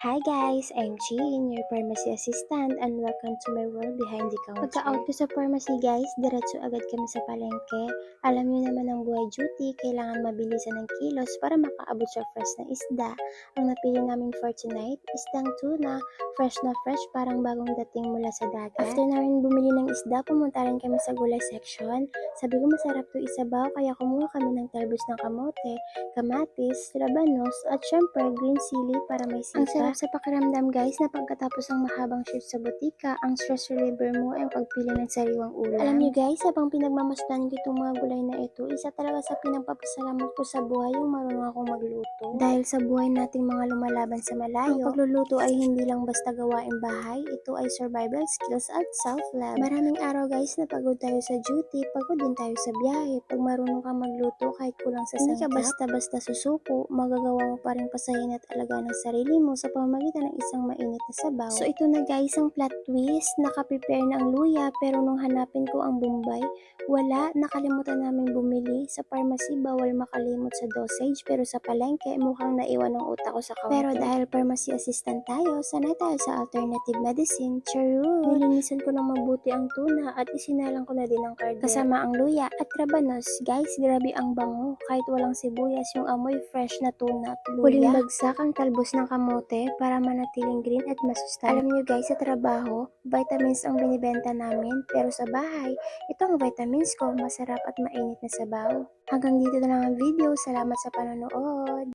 Hi guys, I'm Jean, your pharmacy assistant and welcome to my world behind the counter. Pagka-out ko sa pharmacy guys, diretso agad kami sa palengke. Alam niyo naman ang buhay duty, kailangan mabilisan ng kilos para makaabot sa fresh na isda. Ang napili namin for tonight, isdang tuna, fresh na fresh parang bagong dating mula sa dagat. After namin bumili ng isda, pumunta rin kami sa gulay section. Sabi ko masarap to isabaw kaya kumuha kami ng talbos ng kamote, kamatis, labanos, at syempre green chili para may sipa. Ang sarap sa pakiramdam guys na pagkatapos ng mahabang shift sa butika, ang stress reliever mo ay ang pagpili ng sariwang ulam. Alam niyo guys, habang pinagmamasdan ko itong mga gulay na ito, isa talaga sa pinagpapasalamat ko sa buhay yung marunong akong magluto. Dahil sa buhay nating mga lumalaban sa malayo, ang pagluluto ay hindi lang basta gawaing bahay, ito ay survival skills at self-love. Maraming araw guys na pagod tayo sa duty, pagod din tayo sa biyahe. Pag marunong kang magluto kahit kulang sa sangkap, hindi ka basta-basta susuko, magagawa mo pa rin pasahin at alagaan ng sarili mo sa pamamagitan ng isang mainit na sabaw. So ito na guys ang plot twist, nakaprepare na ang luya pero nung hanapin ko ang Bombay, wala, nakalimutan namin bumili. Sa pharmacy bawal makalimot sa dosage pero sa palengke mukhang naiwan ng utak ko sa counter. Pero dahil pharmacy assistant tayo, sanay tayo sa alternative medicine. Charot! Nilinisan ko ng mabuti ang tuna at isinalang ko na din ang cardero. Kasama ang luya at rabanos. Guys, grabe ang bango. Kahit walang sibuyas, yung amoy fresh na tuna at luya. Huling bagsak ang talbos ng kamote para manatiling green at masustansya. Alam nyo guys, sa trabaho, vitamins ang binibenta namin. Pero sa bahay, ito ang vitamins ko, masarap at mainit na sabaw. Hanggang dito na lang ang video. Salamat sa panonood.